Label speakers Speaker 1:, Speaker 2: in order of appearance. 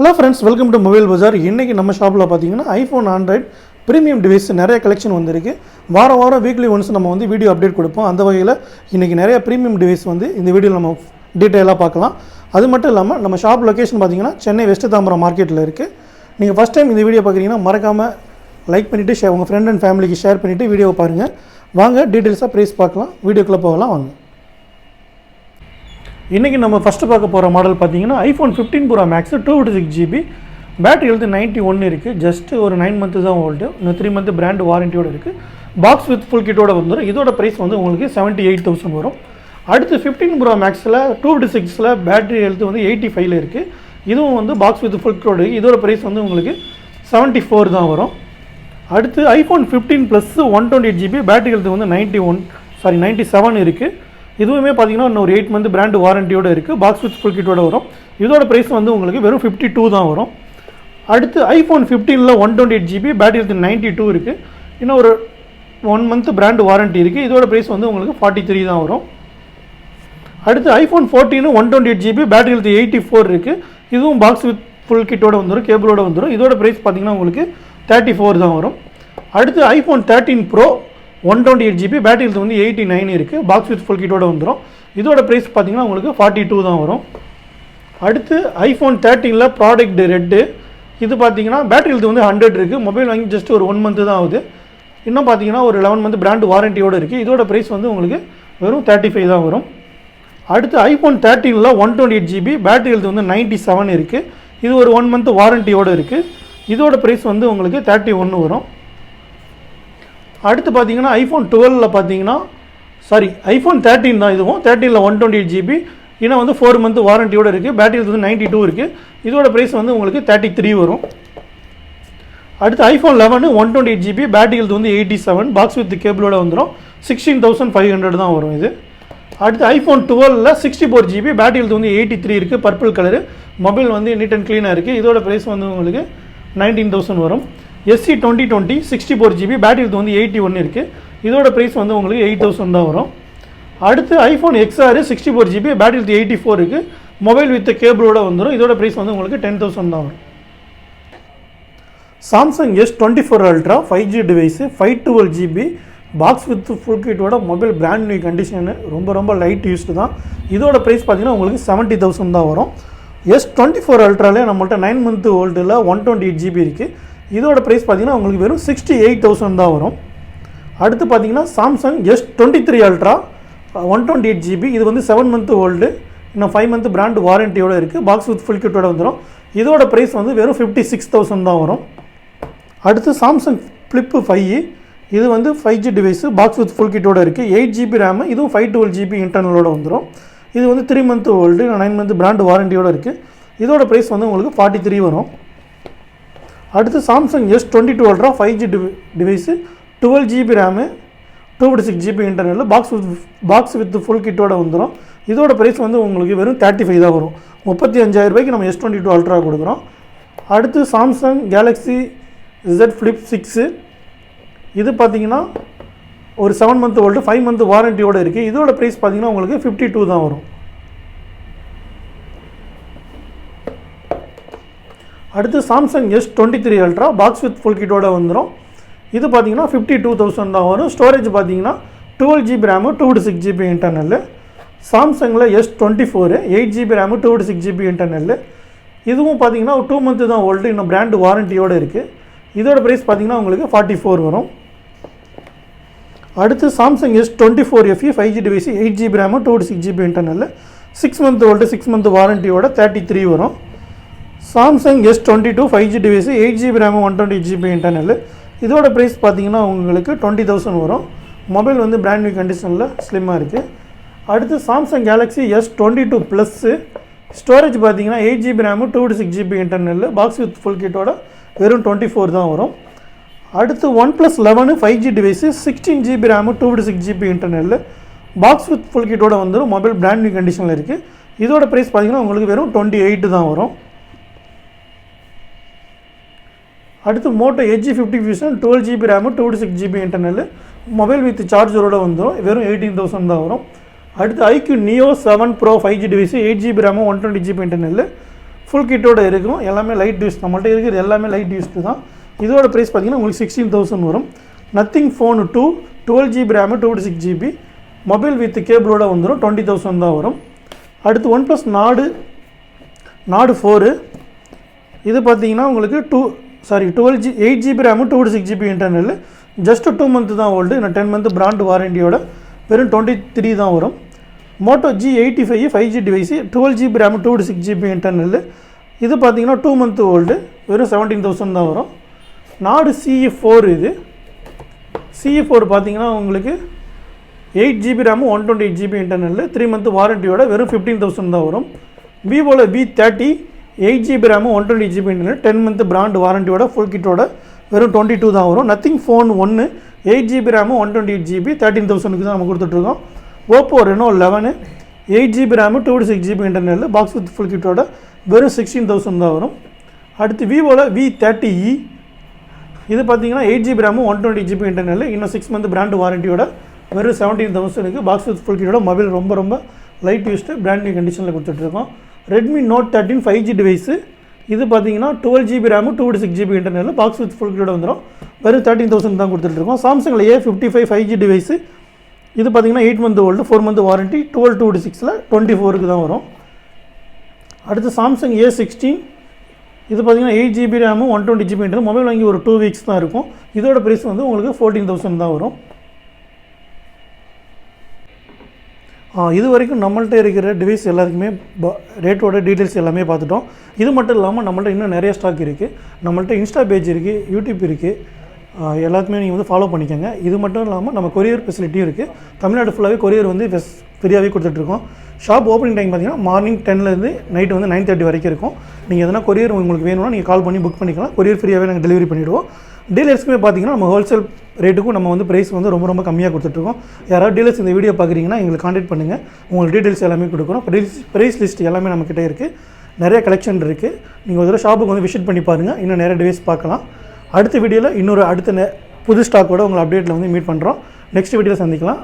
Speaker 1: Hello friends, welcome to mobile bazaar. இன்றைக்கி நம்ம ஷாப்பில் பார்த்தீங்கன்னா ஐஃபோன் ஆண்ட்ராய்ட் ப்ரீமியம் டிவைஸ் நிறைய கலெக்ஷன் வந்திருக்கு. வாரம் வீக்லி ஒன்ஸ் நம்ம வந்து வீடியோ அப்டேட் கொடுப்போம். அந்த வகையில் இன்றைக்கி நிறைய ப்ரீமியம் டிவைஸ் வந்து இந்த வீடியோவில் நம்ம டீட்டெயிலாக பார்க்கலாம். அது மட்டும் இல்லாமல் நம்ம ஷாப் லொக்கேஷன் பார்த்தீங்கன்னா சென்னை வெஸ்ட் தாம்பரம் மார்க்கெட்டில் இருக்குது. நீங்கள் ஃபஸ்ட் டைம் இந்த வீடியோ பார்க்குறீங்கன்னா மறக்காமல் லைக் பண்ணிவிட்டு உங்கள் ஃப்ரெண்ட் அண்ட் ஃபேமிலிக்கு ஷேர் பண்ணிவிட்டு வீடியோவை பாருங்கள். வாங்க டீட்டெயில்ஸாக ப்ரைஸ் பார்க்கலாம். வீடியோக்குள்ளே போகலாம் வாங்க. இன்றைக்கி நம்ம ஃபஸ்ட்டு பார்க்க போகிற மாடல் பார்த்தீங்கன்னா iPhone 15 Pro Max 256GB, battery health 91 இருக்குது. ஜஸ்ட் ஒரு 9 மந்த்து தான் ஓல்டு. இன்னும் 3 மந்த்து பிராண்ட் வாரண்டியோடு இருக்குது. பாக்ஸ் வித் ஃபுல் கிட்டோட வந்துடும். இதோட ப்ரைஸ் வந்து உங்களுக்கு 78,000 வரும். அடுத்து 15 Pro Maxல 256ல் பேட்டரி ஹெல்த் வந்து 85 இருக்குது. இதுவும் வந்து பாக்ஸ் வித் ஃபுல் கிட்டோட இருக்குது. இதோட ப்ரைஸ் வந்து உங்களுக்கு 74 தான் வரும். அடுத்து iPhone 15 Plus 128GB, battery health வந்து 97 இருக்குது. இதுவுமே பார்த்தீங்கன்னா இன்னும் ஒரு 8 மந்த் பிராண்ட் வாரண்டியோடு இருக்குது. பாக்ஸ் வித் ஃபுல் கிட்டோட வரும். இதோட ப்ரைஸ் வந்து உங்களுக்கு வெறும் 52 தான் வரும். அடுத்து ஐஃபோன் 15ல் 128GB, பேட்டரி ஹெல்த் 92 இருக்குது. இன்னும் ஒரு 1 மந்த் பிராண்ட் வாரண்டி இருக்குது. இதோட ப்ரைஸ் வந்து உங்களுக்கு 43 தான் வரும். அடுத்து ஐஃபோன் 14 128GB, பேட்டரி ஹெல்த் 84 இருக்குது. இதுவும் பாக்ஸ் வித் ஃபுல் கிட்டோட வந்துடும், கேபிளோட வந்துடும். இதோட ப்ரைஸ் பார்த்தீங்கன்னா உங்களுக்கு 34 தான் வரும். அடுத்து iPhone 13 Pro 128GB, battery health வந்து 89 இருக்குது. பாக்ஸ் வித் ஃபுல் கிட்டோட வந்துடும். இதோட ப்ரைஸ் பார்த்தீங்கன்னா உங்களுக்கு 42 தான் வரும். அடுத்து ஐஃபோன் 13ல் ப்ராடக்ட் ரெட்டு, இது பார்த்தீங்கன்னா பேட்டரி ஹெல்த் வந்து 100 இருக்குது. மொபைல் வாங்கி ஜஸ்ட் ஒரு 1 மந்த்து தான் ஆகுது. இன்னும் பார்த்தீங்கன்னா ஒரு 11 மந்த் பிராண்ட் வாரண்டியோடு இருக்குது. இதோட ப்ரைஸ் வந்து உங்களுக்கு வெறும் 35 தான் வரும். அடுத்து ஐஃபோன் 13ல் 128GB, பேட்டரி ஹெல்த் வந்து 97 இருக்குது. இது ஒரு 1 மந்த் வாரண்டியோடு இருக்குது. இதோட ப்ரைஸ் வந்து உங்களுக்கு 31 வரும். அடுத்து பார்த்தீங்கன்னா ஐஃபோன் 12ல் பார்த்தீங்கன்னா ஐஃபோன் 13 தான். இதுவும் 13ல் 128GB, இன்னும் வந்து 4 மந்த் வாரண்டியோடு இருக்குது. பேட்டரி வந்து 92 இருக்குது. இதோட ப்ரைஸ் வந்து உங்களுக்கு 33 வரும். அடுத்து ஐஃபோன் 11 128GB, பேட்டரி ஹெல்த் வந்து 87, பாக்ஸ் வித் கேபிளோட வந்துடும். 16,500 தான் வரும் இது. அடுத்து ஐஃபோன் 12ல் 64GB, பேட்டரி ஹெல்த் வந்து 83 இருக்குது. பர்பிள் கலரு, மொபைல் வந்து நீட் அண்ட் க்ளீனாக இருக்குது. இதோட ப்ரைஸ் வந்து உங்களுக்கு 19,000 வரும். SC 2020 64GB, பேட்டரி ஹெல்த் வந்து 81 இருக்குது. இதோட ப்ரைஸ் வந்து உங்களுக்கு 8,000 தான் வரும். அடுத்து iPhone XR 64GB, battery health 84 இருக்குது. மொபைல் வித் கேபிளோட வந்துடும். இதோட ப்ரைஸ் வந்து உங்களுக்கு 10,000 தான் வரும். Samsung S24 Ultra 5G device 512GB, box with full கிட்டோட மொபைல் பிராண்ட் நியூ கண்டிஷனு, ரொம்ப லைட் யூஸ்டு தான். இதோட ப்ரைஸ் பார்த்தீங்கன்னா உங்களுக்கு 70,000 தான் வரும். S24 Ultraலே நம்மள்ட்ட 9 மந்த் ஓல்டில் 128GB இருக்குது. இதோட ப்ரைஸ் பார்த்தீங்கன்னா உங்களுக்கு வெறும் 68,000 தான் வரும். அடுத்து பார்த்தீங்கன்னா சாம்சங் S23 Ultra 128GB, இது வந்து 7 மந்த் ஓல்டு, இன்னும் 5 மந்த் பிராண்ட் வாரண்டியோடு இருக்குது. பாக்ஸ் வித் ஃபுல் கிட்டோட வந்துடும். இதோட ப்ரைஸ் வந்து வெறும் 56,000 தான் வரும். அடுத்து சாம்சங் Flip 5, இது வந்து 5G device, box with full கிட்டோட இருக்குது. 8GB ரேமு, இதுவும் 512GB இன்டர்னலோட வந்துடும். இது வந்து 3 மந்த் ஓல்டு, 9 மந்த் பிராண்ட் வாரண்டியோடு இருக்குது. இதோட ப்ரைஸ் வந்து உங்களுக்கு 43 வரும். அடுத்து Samsung S22 Ultra 5G device, 12GB RAM, 256GB internal, box with full கிட்டோட வந்துடும். இதோட ப்ரைஸ் வந்து உங்களுக்கு வெறும் 35 தான் வரும். 35,000 ரூபாய்க்கு நம்ம S22 Ultra கொடுக்குறோம். அடுத்து சாம்சங் கேலக்ஸி Z Flip 6, இது பார்த்தீங்கன்னா ஒரு 7 மந்த் ஓல்டு, 5 மந்த் வாரண்டியோடு இருக்குது. இதோட ப்ரைஸ் பார்த்தீங்கன்னா உங்களுக்கு 52 தான் வரும். அடுத்து Samsung S23 Ultra, box with full கிட்டோட வந்துடும். இது பார்த்தீங்கன்னா 52,000 தான் வரும். ஸ்டோரேஜ் பார்த்தீங்கன்னா 12GB ரேமு, 256GB இன்டர்னல். சாம்சங்கில் S24 8GB RAM, 256GB internal. இதுவும் பார்த்தீங்கன்னா 2 மந்த்து தான் ஓல்டு, இன்னும் பிராண்ட் வாரண்டியோடு இருக்குது. இதோட ப்ரைஸ் பார்த்தீங்கன்னா உங்களுக்கு 44 வரும். அடுத்து Samsung S24 FE 5G device, 8GB RAM, 256GB internal, 6 month old, 6 month வாரண்டியோட 33 வரும். Samsung S22 5G device, 8GB RAM, 128GB internal. இதோட ப்ரைஸ் பார்த்தீங்கன்னா உங்களுக்கு 20,000 வரும். மொபைல் வந்து பிராண்ட் நியூ கண்டிஷனில் ஸ்லிம்மாக இருக்குது. அடுத்து Samsung Galaxy S22 plus, storage பார்த்தீங்கன்னா 8GB RAM, 256GB internal, box with full கிட்டோட வெறும் 24 தான் வரும். அடுத்து OnePlus 11 5G device, 16GB RAM, 256GB internal, box with full கிட்டோட வந்துடும். மொபைல் பிராண்ட் நியூ கண்டிஷனில் இருக்குது. இதோட ப்ரைஸ் பார்த்தீங்கன்னா உங்களுக்கு வெறும் 28 தான் வரும். அடுத்து Moto Edge 50 Fusion 12GB RAM, 256GB internal, mobile with சார்ஜரோட வந்துடும். வெறும் 18,000 தான் வரும். அடுத்து iQOO Neo 7 Pro 5G device, 8GB RAM, 120GB internal, full கிட்டோட இருக்கும். எல்லாமே லைட் யூஸ் நம்மள்ட்ட இருக்கிறது எல்லாமே லைட் யூஸ்டு தான். இதோட ப்ரைஸ் பார்த்தீங்கன்னா உங்களுக்கு 16,000 வரும். Nothing phone 2 12GB RAM 256GB mobile with கேபிளோட வந்துடும் 20,000 தான் வரும். அடுத்து ஒன் ப்ளஸ் நாடு 4 இது பார்த்தீங்கன்னா உங்களுக்கு 8GB RAM 256GB internal just 2 month தான் ஓல்டு. இன்னும் 10 மந்த் பிராண்ட் வாரண்டியோட வெறும் 23 தான் வரும். Moto G85 5G device 12GB RAM 256GB internal இது பார்த்தீங்கன்னா 2 மந்த் ஓல்டு வெறும் 17,000 தான் வரும். நாடு CE4 இது CE4 பார்த்தீங்கன்னா உங்களுக்கு 8GB RAM 128GB internal 3 month வாரண்டியோட வெறும் 15,000 தான் வரும். விவோவில் V30 8GB RAM 128GB internal 10 month brand வாரண்டியோட ஃபுல் கிட்டோட வெறும் 22 தான் வரும். Nothing phone 1 8GB RAM 128GB 13,000க்கு தான் நம்ம கொடுத்துட்ருக்கோம். Oppo Reno 11 8GB RAM 256GB internal box with full கிட்டோட வெறும் 16,000 தான் வரும். அடுத்து விவோவில் V30e இது பார்த்தீங்கன்னா 8GB ரேமு 120GB இன்டர்னல் இன்னும் 6 மந்த் பிராண்ட் வாரண்டியோட வெறும் 17,000க்கு பாக்ஸ் வித் ஃபுல் கிட்டோட மொபைல் ரொம்ப லைட் யூஸ்டு பிராண்ட் நியூ கண்டிஷனில் கொடுத்துட்ருக்கோம். ரெட்மி நோட் 13 5G டிவைஸு இது பார்த்தீங்கன்னா 12GB RAM 256GB internal box with full கிட்டோட வந்துடும் வெறும் 13,000 தான் கொடுத்துட்ருக்கோம். சாம்சங்கில் A55 5G டிவைஸு இது பார்த்தீங்கன்னா 8 மந்த் ஓல்டு 4 மந்த் வாரண்ட்டி 12/2/6ல் 24க்கு தான் வரும். அடுத்து சாம்சங் A16 இது பார்த்தீங்கன்னா 8GB RAM 120GB internal mobile வாங்கி ஒரு 2 வீக்ஸ் தான் இருக்கும். இதோட ப்ரைஸ் வந்து உங்களுக்கு 14,000 தான் வரும். இது வரைக்கும் நம்மள்ட்ட இருக்கிற டிவைஸ் எல்லாத்துக்குமே ரேட்டோட டீட்டெயில்ஸ் எல்லாமே பார்த்துட்டோம். இது மட்டும் இல்லாமல் நம்மள்ட்ட இன்னும் நிறைய ஸ்டாக் இருக்குது. நம்மள்ட்ட இன்ஸ்டா பேஜ் இருக்குது, யூடியூப் இருக்குது, எல்லாத்துமே நீங்கள் வந்து ஃபாலோ பண்ணிக்கோங்க. இது மட்டும் இல்லாமல் நம்ம கொரியர் ஃபெசிலிட்டியும் இருக்குது. தமிழ்நாடு ஃபுல்லாகவே கொரியர் வந்து ஃப்ரீயாகவே கொடுத்துட்ருக்கோம். ஷாப் ஓப்பனிங் டைம் பார்த்தீங்கன்னா மார்னிங் 10லேருந்து நைட்டு வந்து 9:30 வரைக்கும் இருக்கும். நீங்கள் எதனா கொரியர் உங்களுக்கு வேணும்னா நீங்கள் கால் பண்ணி புக் பண்ணிக்கலாம். கொரியர் ஃப்ரீயாகவே நாங்கள் டெலிவரி பண்ணிவிடுவோம். டீலர்ஸ்க்குமே பார்த்தீங்கன்னா நம்ம ஹோல்சேல் ரேட்டுக்கும் நம்ம வந்து ப்ரைஸ் வந்து ரொம்ப கம்மியாக கொடுத்துட்ருக்கோம். யாராவது டீலர்ஸ் இந்த வீடியோ பார்க்குறீங்கன்னா எங்களுக்கு கான்டாக்ட் பண்ணுங்கள். உங்களுக்கு டீட்டெயில்ஸ் எல்லாமே கொடுக்குறோம். ப்ரைஸ் லிஸ்ட் எல்லாமே நம்மக்கிட்ட இருக்குது. நிறைய கலெக்ஷன் இருக்குது. நீங்கள் ஒரு தடவை ஷாப்புக்கு வந்து விசிட் பண்ணி பாருங்கள். இன்னும் நிறைய டிவைஸ் பார்க்கலாம். அடுத்த வீடியோவில் இன்னொரு புது ஸ்டாக்கோட உங்களை அப்டேட்டில் வந்து மீட் பண்ணுறோம். நெக்ஸ்ட் வீடியோவில் சந்திக்கலாம்.